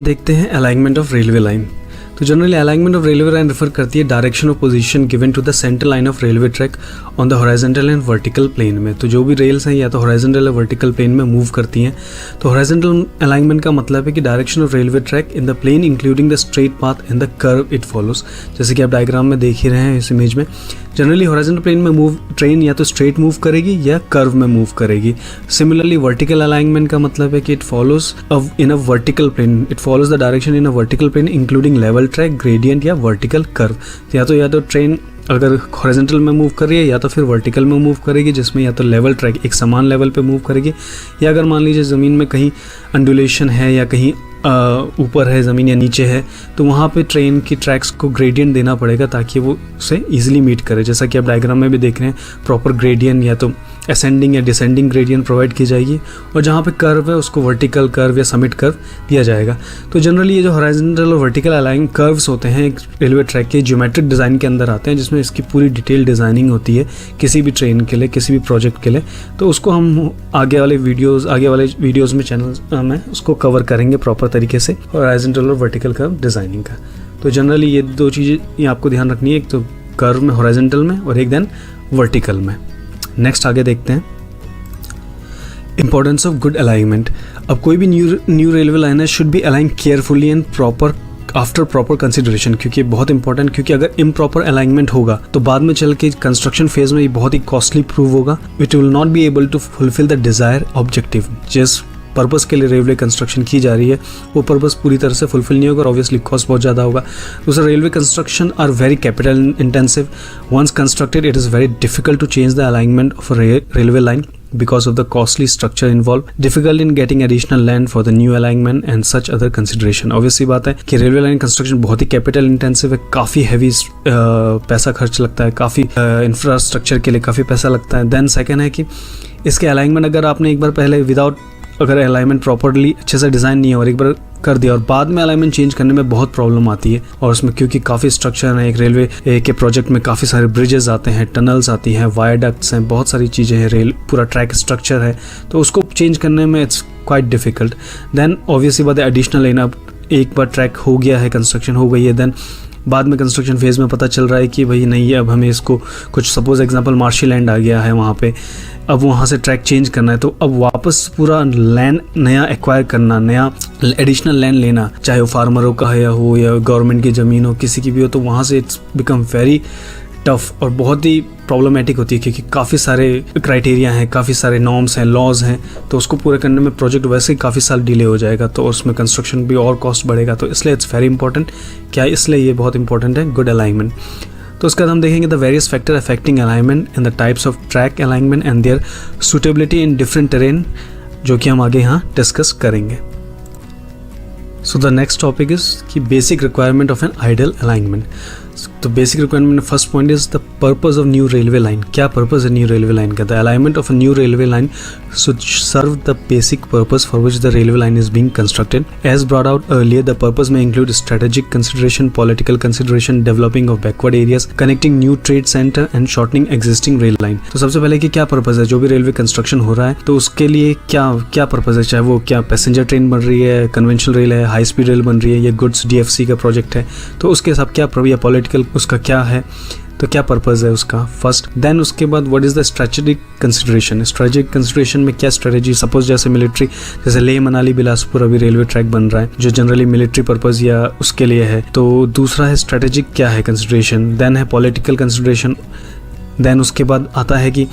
देखते हैं alignment of railway line. तो generally alignment of railway line refer करती है direction of position given to the centre line of railway track on the horizontal and vertical plane में। तो जो भी रेल्स हैं या तो हॉरिजॉन्टल या वर्टिकल प्लेन में मूव करती हैं। तो हॉरिजॉन्टल अलाइनमेंट का मतलब है कि direction of railway track in the plane including the straight path and the curve it follows. जैसे कि आप डायग्राम में देख ही रहे हैं इस इमेज में। जनरली हॉरिजॉन्टल प्लेन में मूव ट्रेन या तो स्ट्रेट मूव करेगी या कर्व में मूव करेगी। सिमिलरली वर्टिकल अलाइनमेंट का मतलब है कि it follows in a vertical plane, it follows the direction in a vertical plane including level track, gradient या वर्टिकल कर्व। या तो ट्रेन अगर हॉरिजॉन्टल में मूव कर रही है या तो फिर वर्टिकल में मूव करेगी, जिसमें या तो लेवल ट्रैक एक समान लेवल पे मूव करेगी, या अगर मान लीजिए ज़मीन में कहीं अंडुलेशन है या कहीं ऊपर है ज़मीन या नीचे है, तो वहाँ पे ट्रेन की ट्रैक्स को ग्रेडियंट देना पड़ेगा ताकि वो उसे ईजिली मीट करे। जैसा कि आप डायग्राम में भी देख रहे हैं, प्रॉपर ग्रेडियंट या तो असेंडिंग या डिसेंडिंग ग्रेडियंट प्रोवाइड की जाएगी, और जहाँ पे कर्व है उसको वर्टिकल कर्व या समिट कर्व दिया जाएगा। तो जनरली ये जो हॉरिजॉन्टल और वर्टिकल अलाइन कर्व्स होते हैं एक रेलवे ट्रैक के ज्योमेट्रिक डिज़ाइन के अंदर आते हैं, जिसमें इसकी पूरी डिटेल डिज़ाइनिंग होती है किसी भी ट्रेन के लिए, किसी भी प्रोजेक्ट के लिए। तो उसको हम आगे वाले वीडियोज़ में चैनल में उसको कवर करेंगे प्रॉपर तरीके से, हॉरिजॉन्टल और वर्टिकल कर्व डिज़ाइनिंग का। तो जनरली ये दो चीज़ें ये आपको ध्यान रखनी है, एक तो कर्व में हॉरिजॉन्टल में और एक देन वर्टिकल में। नेक्स्ट आगे देखते हैं इंपॉर्टेंस ऑफ गुड अलाइनमेंट। अब कोई भी न्यू रेलवे लाइन है should B align carefully and proper after proper consideration, क्योंकि बहुत इंपॉर्टेंट, क्योंकि अगर इम्प्रॉपर अलाइनमेंट होगा तो बाद में चल के कंस्ट्रक्शन फेज में ये बहुत ही कॉस्टली प्रूव होगा। It will not be able to fulfil the desire objective. जिस पर्पस के लिए रेलवे कंस्ट्रक्शन की जा रही है वो पर्पस पूरी तरह से फुलफिल नहीं होगा और ऑब्वियसली कॉस्ट बहुत ज़्यादा होगा। दूसरा, railway construction are very capital intensive. Once constructed it is very difficult to change the alignment of railway line because of the costly structure involved, difficult in getting additional land for the new alignment and such other consideration। obviously बात है कि railway line construction बहुत ही capital intensive है, काफ़ी heavy पैसा खर्च लगता है, काफ़ी इंफ्रास्ट्रक्चर के लिए काफ़ी पैसा लगता है। देन सेकेंड है कि इसके अलाइनमेंट अगर आपने एक बार पहले अगर अलाइनमेंट प्रॉपरली अच्छे से डिज़ाइन नहीं है और एक बार कर दिया और बाद में अलाइनमेंट चेंज करने में बहुत प्रॉब्लम आती है। और उसमें क्योंकि काफ़ी स्ट्रक्चर है, एक रेलवे के प्रोजेक्ट में काफ़ी सारे ब्रिजेस आते हैं, टनल्स आती हैं, वायडक्ट्स हैं, बहुत सारी चीज़ें हैं, पूरा ट्रैक स्ट्रक्चर है, तो उसको चेंज करने में it's quite difficult. Then obviously बात है एडिशनल लेन, अब एक बार ट्रैक हो गया है, कंस्ट्रक्शन हो गई है, देन बाद में कंस्ट्रक्शन फेज़ में पता चल रहा है कि भाई नहीं, अब हमें इसको कुछ सपोज एग्जांपल मार्शी लैंड आ गया है वहाँ पे, अब वहाँ से ट्रैक चेंज करना है, तो अब वापस पूरा लैंड नया एक्वायर करना, नया एडिशनल लैंड लेना, चाहे वो फार्मरों का है हो या गवर्नमेंट की ज़मीन हो, किसी की भी हो, तो वहाँ से इट्स बिकम वेरी टफ और बहुत ही प्रॉब्लमेटिक होती है, क्योंकि काफ़ी सारे क्राइटेरिया हैं, काफ़ी सारे नॉर्म्स हैं, लॉज हैं, तो उसको पूरे करने में प्रोजेक्ट वैसे ही काफ़ी साल डिले हो जाएगा, तो उसमें कंस्ट्रक्शन भी और कॉस्ट बढ़ेगा। तो इसलिए इट्स वेरी इंपॉर्टेंट, क्या इसलिए ये बहुत इंपॉर्टेंट है गुड अलाइनमेंट। तो उसके बाद हम देखेंगे the various factor affecting alignment and the types of track alignment and their suitability in different terrain, जो कि हम आगे यहाँ डिस्कस करेंगे। So the next topic is कि basic requirement of an ideal alignment. तो basic requirement first point is the purpose of new railway line. क्या purpose है न्यू रेलवे लाइन का? The alignment of a new railway line should serve the basic purpose for which the railway line is being constructed. As brought out earlier, the purpose may include strategic consideration, political consideration, developing of backward areas, connecting new trade center and shortening existing rail line. तो सबसे पहले कि क्या purpose है, जो भी railway construction हो रहा है तो उसके लिए क्या पर्पस है, चाहे वो क्या पैसेंजर ट्रेन बन रही है, कन्वेंशनल रेल है, हाई स्पीड रेल बन रही है, या गुड्स DFC का प्रोजेक्ट है, तो उसके साथ क्या या पॉलिटिकल उसका क्या है, तो क्या पर्पस है उसका फर्स्ट। देन उसके बाद what is the strategic consideration. Strategic consideration में क्या स्ट्रेटेजी, सपोज जैसे मिलिट्री, जैसे लेह मनाली बिलासपुर अभी रेलवे ट्रैक बन रहा है जो जनरली मिलिट्री पर्पस या उसके लिए है, तो दूसरा है स्ट्रेटेजिक क्या है कंसिडरेशन। देन है पॉलिटिकल कंसिडरेशन। देन उसके बाद आता है कि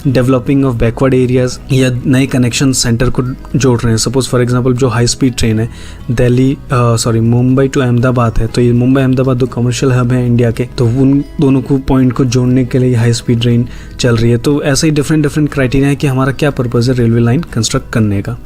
डेवलपिंग ऑफ बैकवर्ड एरियाज या नए कनेक्शन सेंटर को जोड़ रहे हैं। सपोज फॉर एग्जांपल जो हाई स्पीड ट्रेन है मुंबई टू अहमदाबाद है, तो ये मुंबई अहमदाबाद दो कमर्शियल हब हैं इंडिया के, तो उन दोनों को पॉइंट को जोड़ने के लिए हाई स्पीड ट्रेन चल रही है। तो ऐसे ही डिफरेंट क्राइटेरिया है कि हमारा क्या पर्पज़ है रेलवे लाइन कंस्ट्रक्ट करने का।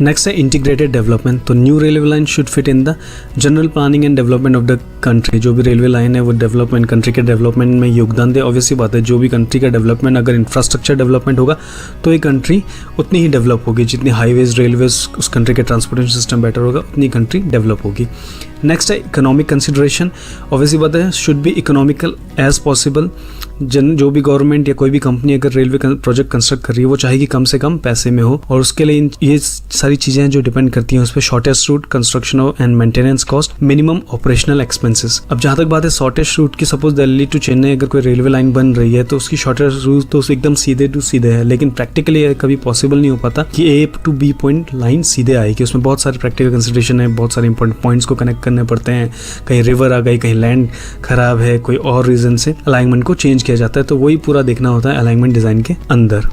नेक्स्ट है इंटीग्रेटेड डेवलपमेंट। तो new railway line should fit in the general planning and development of the country. जो भी रेलवे लाइन है वो डेवलपमेंट, कंट्री के डेवलपमेंट में योगदान दे। ऑब्वियसली बात है, जो भी कंट्री का डेवलपमेंट, अगर इंफ्रास्ट्रक्चर डेवलपमेंट होगा तो ये कंट्री उतनी ही डेवलप होगी, जितनी हाईवेज रेलवेज उस कंट्री के ट्रांसपोर्टेशन सिस्टम बेटर होगा उतनी कंट्री डेवलप होगी। नेक्स्ट है इकोनॉमिक कंसिडरेशन। ऑब्वियसली बात है should be economical as possible. जो भी गवर्नमेंट या कोई भी कंपनी अगर रेलवे प्रोजेक्ट कंस्ट्रक्ट कर रही है वो चाहेगी कम से कम पैसे में हो, और उसके लिए ये सारी चीजें जो डिपेंड करती हैं उस पर shortest route, construction and maintenance cost, minimum operational expenses. अब जहां तक बात है शॉर्टेस्ट रूट की, सपोज दिल्ली टू चेन्नई अगर कोई रेलवे लाइन बन रही है तो उसकी शॉर्टेस्ट रूट तो एकदम सीधे टू सीधे है, लेकिन प्रैक्टिकली कभी पॉसिबल नहीं हो पाता कि ए टू बी पॉइंट लाइन सीधे आएगी। उसमें बहुत सारे प्रैक्टिकल कंसिडरेशन है, बहुत सारे इंपॉर्टेंट पॉइंट्स को कनेक्ट करने पड़ते हैं, कहीं रिवर आ गई, कहीं लैंड खराब है, कोई और रीजन से अलाइनमेंट को चेंज किया जाता है, तो वही पूरा देखना होता है अलाइनमेंट डिजाइन के अंदर।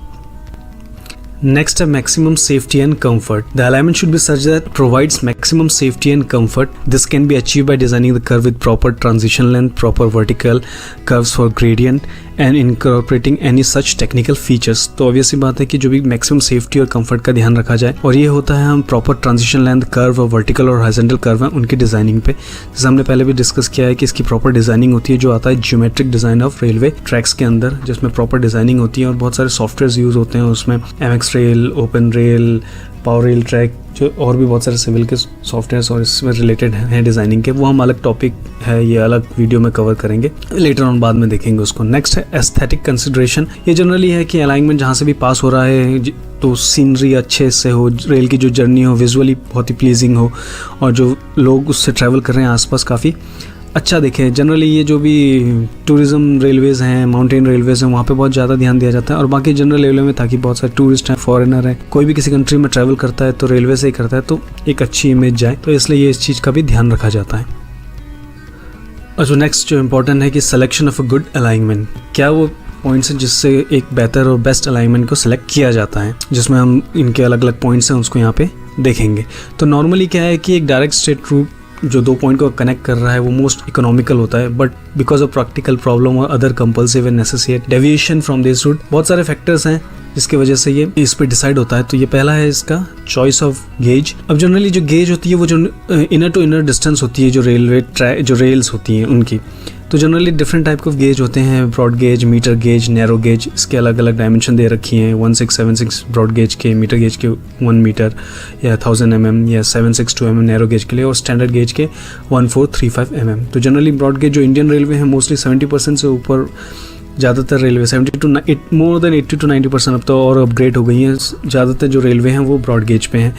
Next है maximum safety and comfort. The alignment should be such that provides maximum safety and comfort. This can be achieved by designing the curve with proper transition length, proper vertical curves for gradient and incorporating any such technical features. तो obviously बात है कि जो भी maximum safety और comfort का ध्यान रखा जाए, और ये होता है हम proper transition length curve और vertical और horizontal curve हैं उनकी डिजाइनिंग पे। जैसे हमने पहले भी डिस्कस किया है कि इसकी प्रॉपर डिजाइनिंग होती है जो आता है geometric design of railway tracks के अंदर, जिसमें प्रॉपर डिजाइनिंग होती है और बहुत सारे सॉफ्टवेयर यूज होते हैं उसमें, MX rail, open rail, power rail track, जो और भी बहुत सारे सिविल के सॉफ्टवेयर और इसमें रिलेटेड हैं डिजाइनिंग के, वो हम अलग टॉपिक है, ये अलग वीडियो में कवर करेंगे लेटर ऑन, बाद में देखेंगे उसको। नेक्स्ट है एस्थेटिक कंसिडरेशन। ये जनरली है कि अलाइनमेंट जहाँ से भी पास हो रहा है तो सीनरी अच्छे से हो, रेल की जो जर्नी हो विजुअली बहुत ही प्लीजिंग हो, और जो लोग उससे ट्रैवल कर रहे हैं आसपास काफ़ी अच्छा देखें। जनरली ये जो भी टूरिज्म रेलवेज़ हैं, माउंटेन रेलवेज़ हैं, वहाँ पे बहुत ज़्यादा ध्यान दिया जाता है, और बाकी जनरल रेलवे में ताकि बहुत सारे टूरिस्ट हैं, फॉरेनर हैं, कोई भी किसी कंट्री में ट्रैवल करता है तो रेलवे से ही करता है, तो एक अच्छी इमेज जाए, तो इसलिए ये इस चीज़ का भी ध्यान रखा जाता है। और जो नेक्स्ट जो इम्पोर्टेंट है कि selection of a good alignment, क्या वो पॉइंट्स हैं जिससे एक बेहतर और बेस्ट अलाइनमेंट को सिलेक्ट किया जाता है, जिसमें हम इनके अलग अलग पॉइंट्स हैं उसको यहाँ पे देखेंगे। तो नॉर्मली क्या है कि एक डायरेक्ट स्ट्रेट रूट जो दो पॉइंट को कनेक्ट कर रहा है वो मोस्ट इकोनॉमिकल होता है, but because of practical problem और other compulsive and necessary deviation from this route, बहुत सारे फैक्टर्स हैं जिसकी वजह से ये इस पे डिसाइड होता है। तो ये पहला है इसका चॉइस ऑफ गेज। अब जनरली जो गेज होती है वो जो इनर टू इनर डिस्टेंस होती है, जो रेलवे ट्रैक जो रेल्स होती हैं उनकी, तो generally different type of gauge होते हैं, broad gauge, metre gauge, narrow gauge, इसके अलग अलग डायमेंशन दे रखी हैं, 1676 ब्रॉड गेज के, मीटर गेज के 1 मीटर या 1000 mm या 762 mm नैरो गेज के लिए, और स्टैंडर्ड गेज के 1435 mm। तो जनरली ब्रॉड गेज जो इंडियन रेलवे है मोस्टली 70% से ऊपर ज़्यादातर रेलवे मोर देन 80 to 90% अब तो और अपग्रेड हो गई हैं, ज़्यादातर जो रेलवे हैं वो ब्रॉड गेज पे हैं।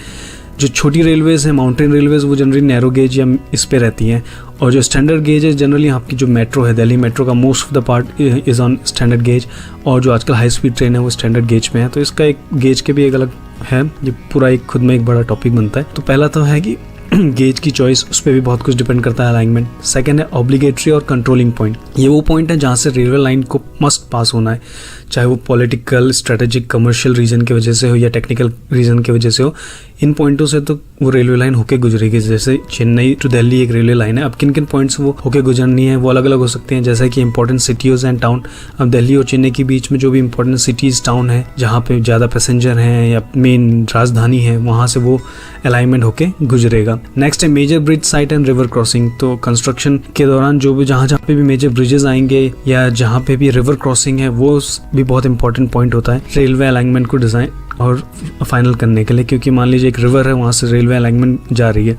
जो छोटी रेलवेज़ हैं, माउंटेन रेलवेज़, वो जनरली नैरो गेज या इस पे रहती हैं, और जो स्टैंडर्ड गेज है जनरली आपकी जो मेट्रो है, दिल्ली मेट्रो का most of the part is on standard gauge, और जो आजकल हाई स्पीड ट्रेन है वो स्टैंडर्ड गेज में है। तो इसका एक गेज के भी एक अलग है, ये पूरा एक खुद में एक बड़ा टॉपिक बनता है। तो पहला तो है कि गेज की चॉइस, उस पर भी बहुत कुछ डिपेंड करता है अलाइनमेंट। सेकंड है ऑब्लिगेटरी और कंट्रोलिंग पॉइंट। ये वो पॉइंट है जहाँ से रेलवे लाइन को मस्ट पास होना है, चाहे वो पॉलिटिकल, स्ट्रेटेजिक, कमर्शियल रीजन की वजह से हो या टेक्निकल रीजन की वजह से हो। इन पॉइंटों से तो वो रेलवे लाइन होके गुजरेगी। जैसे चेन्नई टू दिल्ली एक रेलवे लाइन है, अब किन किन पॉइंट्स वो होके गुजरनी है वो अलग अलग हो सकते हैं, जैसे कि इंपॉर्टेंट सिटीज़ एंड टाउन। अब दिल्ली और चेन्नई के बीच में जो भी इंपॉर्टेंट सिटीज़ टाउन है जहाँ पे ज़्यादा पैसेंजर हैं या मेन राजधानी है, वहाँ से वो अलाइनमेंट होके गुजरेगा। नेक्स्ट है major bridge site and river crossing. तो कंस्ट्रक्शन के दौरान जो भी जहाँ पे भी मेजर ब्रिजेस आएंगे या जहाँ पे भी रिवर क्रॉसिंग है, वो भी बहुत इंपॉर्टेंट पॉइंट होता है रेलवे अलाइनमेंट को डिज़ाइन और फाइनल करने के लिए, क्योंकि मान लीजिए एक रिवर है, वहाँ से रेलवे अलाइनमेंट जा रही है।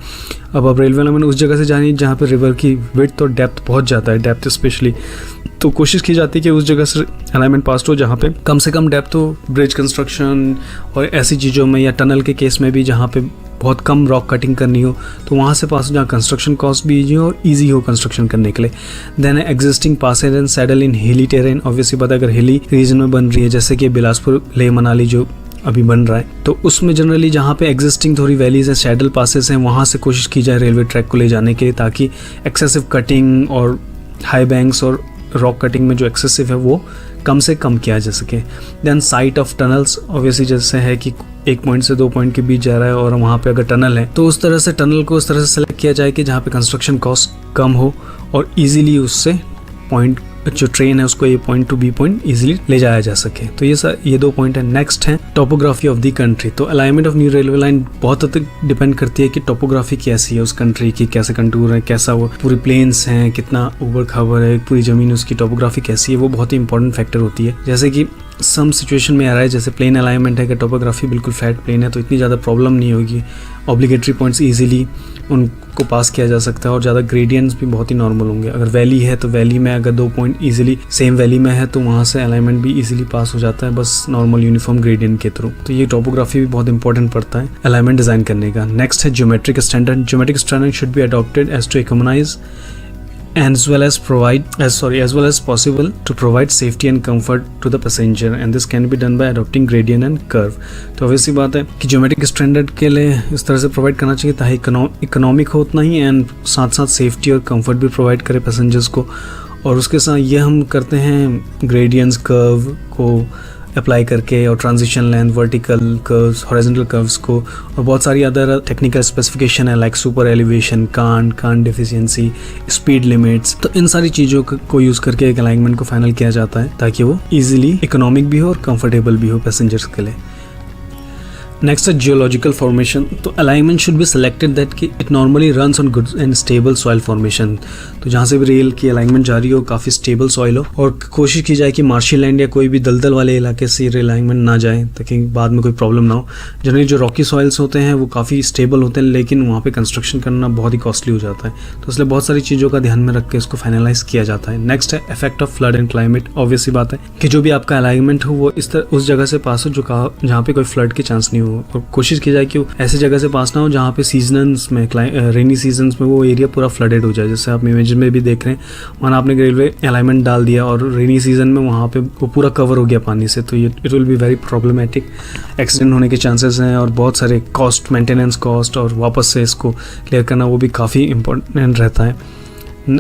अब रेलवे अलाइनमेंट उस जगह से जानी है जहाँ पे रिवर की विड्थ और डेप्थ बहुत ज़्यादा है, डेप्थ स्पेशली, तो कोशिश की जाती है कि उस जगह से अलाइनमेंट पास हो जहाँ पे कम से कम डेप्थ हो। ब्रिज कंस्ट्रक्शन और ऐसी चीज़ों में या टनल के केस में भी जहाँ पे बहुत कम रॉक कटिंग करनी हो, तो वहाँ से पास जहाँ कंस्ट्रक्शन कॉस्ट भी ईजी हो और ईजी हो कंस्ट्रक्शन करने के लिए। Then existing passes and saddle in hilly terrain. Obviously पता है अगर हिली रीजन में बन रही है, जैसे कि बिलासपुर लेह मनाली जो अभी बन रहा है, तो उसमें जनरली जहाँ पे एग्जिस्टिंग थोड़ी वैलीज हैं, सैडल पासेस हैं, वहाँ से कोशिश की जाए रेलवे ट्रैक को ले जाने के लिए, ताकि एक्सेसिव कटिंग और हाई बैंक्स और रॉक कटिंग में जो एक्सेसिव है वो कम से कम किया जा सके। Then site of tunnels. Obviously जैसे है कि एक पॉइंट से दो पॉइंट के बीच जा रहा है और वहाँ पे अगर टनल है तो उस तरह से टनल को उस तरह से सेलेक्ट किया जाए कि जहाँ पे कंस्ट्रक्शन कॉस्ट कम हो और इजीली उससे पॉइंट जो ट्रेन है उसको A point to B point easily ले जाया जा सके। तो ये दो पॉइंट है। नेक्स्ट है टोपोग्राफी ऑफ द कंट्री। तो alignment of new railway line बहुत हद तक डिपेंड करती है कि टोपोग्राफी कैसी है उस कंट्री की, कैसे कंटूर है, कैसा वो पूरी प्लेन्स हैं, कितना ऊबड़ खाबड़ है पूरी जमीन, उसकी टोपोग्राफी कैसी है, वो बहुत ही इंपॉर्टेंट फैक्टर होती है। जैसे कि सम सिचुएशन में आ रहा है, जैसे प्लेन अलाइनमेंट है कि टोपोग्राफी बिल्कुल फ्लैट प्लेन है तो इतनी ज़्यादा प्रॉब्लम नहीं होगी, ऑब्लिगेटरी पॉइंट्स इजीली उनको पास किया जा सकता है और ज़्यादा ग्रेडियंट्स भी बहुत ही नॉर्मल होंगे। अगर वैली है तो वैली में अगर 2 पॉइंट इजीली सेम वैली में है तो वहाँ से अलाइनमेंट भी इजीली पास हो जाता है, बस नॉर्मल यूनिफॉर्म ग्रेडियंट के थ्रू। तो ये टोपोग्राफी भी बहुत इंपॉर्टेंट पड़ता है अलाइनमेंट डिज़ाइन करने का। नेक्स्ट है geometric standard. Geometric standard should be adopted as to economise as well as possible to provide safety and comfort to the passenger, and this can be done by adopting gradient and curve। तो वैसी बात है कि geometric standard के लिए इस तरह से प्रोवाइड करना चाहिए ताकि इकोनॉमिक हो उतना ही एंड साथ साथ सेफ्टी और कंफर्ट भी प्रोवाइड करे पैसेंजर्स को। और उसके साथ ये हम करते हैं ग्रेडियंट्स कर्व को अप्लाई करके और transition length, vertical curves, horizontal curves को, और बहुत सारी अदर टेक्निकल स्पेसिफिकेशन है like super elevation, can't deficiency, speed limits. तो इन सारी चीज़ों को यूज़ करके एक अलाइनमेंट को फाइनल किया जाता है ताकि वो इजीली इकोनॉमिक भी हो और कंफर्टेबल भी हो पैसेंजर्स के लिए। नेक्स्ट है जियोलॉजिकल फॉर्मेशन। तो alignment should be selected that कि it normally runs on good and stable soil formation. तो जहाँ से भी रेल की अलाइनमेंट जा रही हो काफ़ी स्टेबल सॉइल हो और कोशिश की जाए कि मार्शल लैंड या कोई भी दलदल वाले इलाके से रेल अलाइनमेंट ना जाए ताकि बाद में कोई प्रॉब्लम ना हो। जनरली जो रॉकी सॉइल्स होते हैं वो काफ़ी स्टेबल होते हैं लेकिन वहाँ पे कंस्ट्रक्शन करना बहुत ही कॉस्टली हो जाता है, तो इसलिए बहुत सारी चीज़ों का ध्यान में रख के इसको फाइनलाइज किया जाता है। नेक्स्ट है effect of flood and climate. Obvious सी बात है कि जो भी आपका अलाइनमेंट हो वो उस जगह से पास हो जहाँ पे कोई फ्लड के चांस नहीं हो, और कोशिश की जाए कि वो ऐसी जगह से पास ना हो जहाँ पे सीजन्स में रेनी सीजन्स में वो एरिया पूरा फ्लडेड हो जाए। जैसे आप इमेज में भी देख रहे हैं वहाँ आपने रेलवे अलाइनमेंट डाल दिया और रेनी सीजन में वहाँ पे वो पूरा कवर हो गया पानी से, तो ये it will be very problematic, accident होने के चांसेस हैं और बहुत सारे कॉस्ट, मेंटेनेंस कॉस्ट और वापस से इसको क्लियर करना वो भी काफ़ी इंपॉर्टेंट रहता है।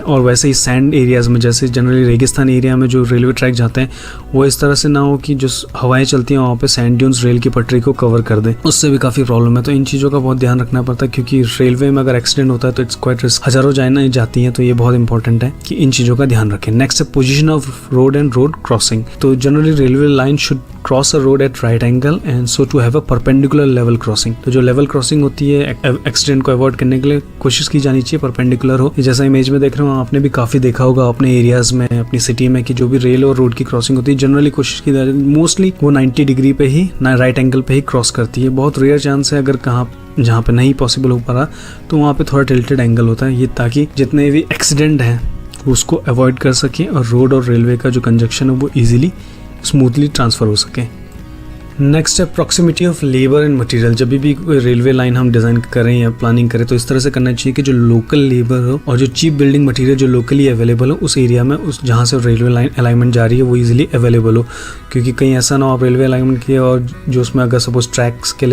और वैसे ही सैंड एरियाज़ में, जैसे जनरली रेगिस्तान एरिया में जो रेलवे ट्रैक जाते हैं वो इस तरह से ना हो कि जो हवाएं चलती हैं वहाँ पे सैंड ड्यून्स रेल की पटरी को कवर कर दें, उससे भी काफ़ी प्रॉब्लम है। तो इन चीज़ों का बहुत ध्यान रखना पड़ता है क्योंकि रेलवे में अगर एक्सीडेंट होता है तो इट्स क्वाइट रिस्क, हज़ारों जानें जाती हैं, तो ये बहुत इंपॉर्टेंट है कि इन चीज़ों का ध्यान रखें। नेक्स्ट है position of road and road crossing. तो generally railway line should cross a road at right angle and so to have a perpendicular level crossing. तो जो लेवल क्रॉसिंग होती है एक्सीडेंट को अवॉइड करने के लिए कोशिश की जानी चाहिए परपेंडिकुलर हो। जैसा इमेज में देख रहे हो आपने भी काफ़ी देखा होगा अपने एरियाज में, अपनी सिटी में, कि जो भी रेल और रोड की क्रॉसिंग होती है जनरली कोशिश की जाती है मोस्टली वो 90 डिग्री पे ही, राइट एंगल पे ही क्रॉस करती है। बहुत रेयर चांस है अगर जहाँ पे नहीं पॉसिबल हो पा रहा तो वहाँ पे थोड़ा टिल्टेड एंगल होता है, ये ताकि जितने भी एक्सीडेंट हैं उसको अवॉइड कर सके और रोड और रेलवे का जो कंजक्शन है वो ईजिली स्मूथली ट्रांसफ़र हो सके। नेक्स्ट है proximity of labour and material. जब भी कोई रेलवे लाइन हम डिज़ाइन करें या प्लानिंग करें तो इस तरह से करना चाहिए कि जो लोकल लेबर हो और जो चीप बिल्डिंग मटेरियल जो लोकली अवेलेबल हो उस एरिया में, उस जहाँ से रेलवे लाइन अलाइनमेंट जा रही है वो इजीली अवेलेबल हो। क्योंकि कहीं ऐसा ना हो आप रेलवे अलाइनमेंट किए और जो उसमें अगर सपोज ट्रैक के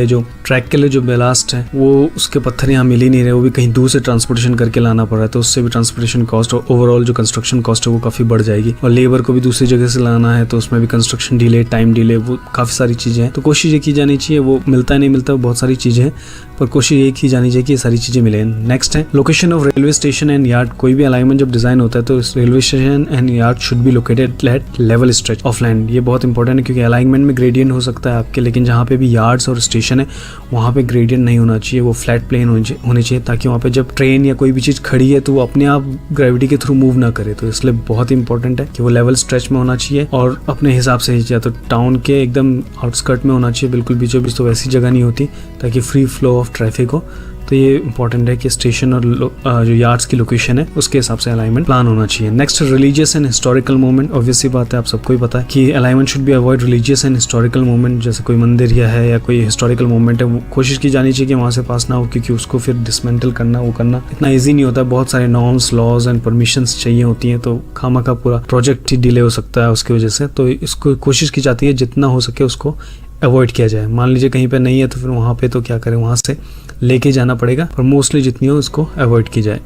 लिए जो बेलास्ट है वो उसके पत्थर यहाँ मिल ही नहीं रहे, वो भी कहीं दूर से ट्रांसपोर्टेशन करके लाना पड़ रहा है, तो उससे भी ट्रांसपोर्टेशन कॉस्ट और ओवरऑल जो कंस्ट्रक्शन कॉस्ट है वो काफ़ी बढ़ जाएगी। और लेबर को भी दूसरी जगह से लाना है तो उसमें भी कंस्ट्रक्शन डिले, टाइम डिले, वो काफ़ी सारी चीज़ें हैं। तो कोशिश ये की जानी चाहिए, वो मिलता है नहीं मिलता बहुत सारी चीज़ें हैं पर कोशिश ये की जानी चाहिए कि ये सारी चीज़ें मिले। नेक्स्ट है location of railway station and yard. कोई भी अलाइनमेंट जब डिज़ाइन होता है तो railway station and yard should be located at level stretch of land. ये बहुत इंपॉर्टेंट है क्योंकि अलाइनमेंट में ग्रेडियंट हो सकता है आपके, लेकिन जहाँ पे भी यार्ड्स और स्टेशन है वहाँ पे ग्रेडियंट नहीं होना चाहिए, वो फ्लैट प्लेन होने चाहिए ताकि वहाँ पे जब ट्रेन या कोई भी चीज़ खड़ी है तो वो अपने आप ग्रेविटी के थ्रू मूव ना करे। तो इसलिए बहुत इंपॉर्टेंट है कि वो लेवल स्ट्रेच में होना चाहिए और अपने हिसाब से या तो टाउन के एकदम आउटस्कर्ट में होना चाहिए, बिल्कुल बीचों बीच तो वैसी जगह नहीं होती ताकि फ्री फ्लो ऑफ ट्रैफिक हो। तो ये इंपॉर्टेंट है कि स्टेशन और जो यार्ड्स की लोकेशन है उसके हिसाब से अलाइनमेंट प्लान होना चाहिए। Next religious and historical movement. Obviously बात है, आप सबको ही पता है कि alignment should be avoid religious and historical movement. जैसे कोई मंदिर है या कोई हिस्टोरिकल मूवमेंट है वो कोशिश की जानी चाहिए कि वहाँ से पास ना हो, क्योंकि उसको फिर डिसमेंटल करना वो करना इतना ईजी नहीं होता। बहुत सारे नॉर्म्स, लॉज एंड परमिशंस चाहिए होती हैं, तो खामखा पूरा प्रोजेक्ट ही डिले हो सकता है उसकी वजह से। तो इसको कोशिश की जाती है जितना हो सके उसको अवॉइड किया जाए। मान लीजिए कहीं पे नहीं है तो फिर वहाँ पे तो क्या करें, वहाँ से लेके जाना पड़ेगा, पर मोस्टली जितनी हो उसको अवॉइड की जाए।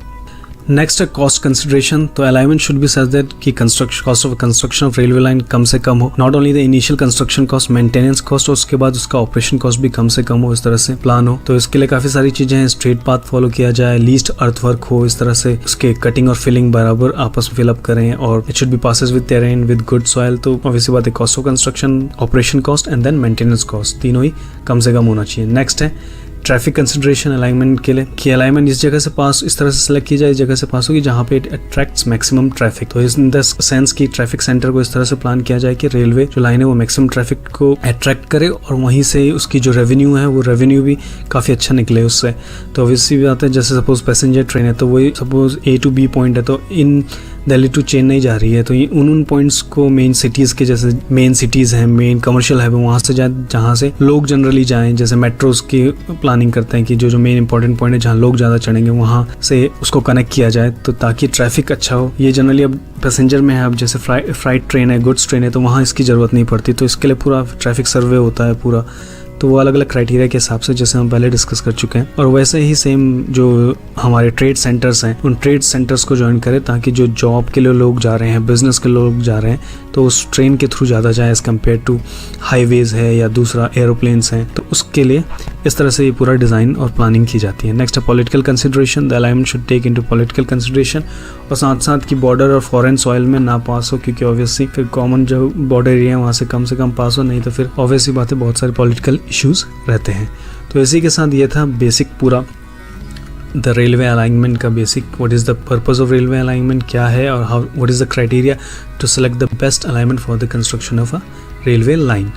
नेक्स्ट है कॉस्ट कंसिडरेशन। तो alignment should be such that कि cost of construction of railway line कम से कम हो। Not only the initial construction cost, maintenance cost और उसके बाद उसका ऑपरेशन कॉस्ट भी कम से कम हो, इस तरह से प्लान हो। तो इसके लिए काफी सारी चीजें हैं, स्ट्रेट पाथ फॉलो किया जाए, लीस्ट अर्थवर्क हो, इस तरह से उसके कटिंग और फिलिंग बराबर आपस में फिलअप करें, और it should be passes with terrain with good soil. तो ऑब्वियसली बात है cost of construction, operation cost and then maintenance cost तीनों ही कम से कम होना चाहिए। नेक्स्ट है ट्रैफिक कंसिडरेशन अलाइनमेंट के लिए कि अलाइनमेंट इस जगह से पास इस तरह से सेलेक्ट की जाए, इस जगह से पास होगी जहाँ पे इट अट्रैक्ट्स मैक्सिमम ट्रैफिक। तो इन द सेंस की ट्रैफिक सेंटर को इस तरह से प्लान किया जाए कि रेलवे जो लाइन है वो मैक्सिमम ट्रैफिक को अट्रैक्ट करे और वहीं से उसकी जो रेवेन्यू है वो रेवेन्यू भी काफ़ी अच्छा निकले उससे। तो ऑब्वियसली भी बात है, जैसे सपोज पैसेंजर ट्रेन है तो वही suppose A to B point है तो इन दिल्ली टू चेन्नई जा रही है, तो उन पॉइंट्स को मेन सिटीज़ के जैसे मेन सिटीज़ हैं, मेन कमर्शियल है वहाँ से जाए जहाँ से लोग जनरली जाएं। जैसे मेट्रोज की प्लानिंग करते हैं कि जो मेन इंपॉर्टेंट पॉइंट है जहाँ लोग ज़्यादा चढ़ेंगे वहाँ से उसको कनेक्ट किया जाए, तो ताकि ट्रैफिक अच्छा हो। ये जनरली अब पैसेंजर में है, अब जैसे फ्राइट ट्रेन है, गुड्स ट्रेन है, तो वहाँ इसकी ज़रूरत नहीं पड़ती, तो इसके लिए पूरा ट्रैफिक सर्वे होता है पूरा। तो वो अलग अलग क्राइटेरिया के हिसाब से जैसे हम पहले डिस्कस कर चुके हैं। और वैसे ही सेम जो हमारे ट्रेड सेंटर्स हैं उन ट्रेड सेंटर्स को ज्वाइन करें ताकि जो जॉब के लिए लोग जा रहे हैं, बिजनेस के लोग जा रहे हैं, तो उस ट्रेन के थ्रू ज़्यादा जाए एज़ कम्पेयर टू हाईवेज़ है या दूसरा एरोप्लेन्स हैं। तो उसके लिए इस तरह से ये पूरा डिज़ाइन और प्लानिंग की जाती है। नेक्स्ट है political consideration. The alignment should take into political consideration, और साथ साथ की बॉर्डर और फॉरेन सॉइल में ना पास हो, क्योंकि ऑब्वियसली फिर कॉमन जो बॉर्डर एरिया है वहाँ से कम पास हो, नहीं तो फिर ऑब्वियसली बात है बहुत सारे पॉलिटिकल इश्यूज़ रहते हैं। तो इसी के साथ ये था बेसिक पूरा द रेलवे अलाइनमेंट का basic, what is the purpose of railway alignment क्या है और how what is the criteria to select the best alignment for the construction of a railway line.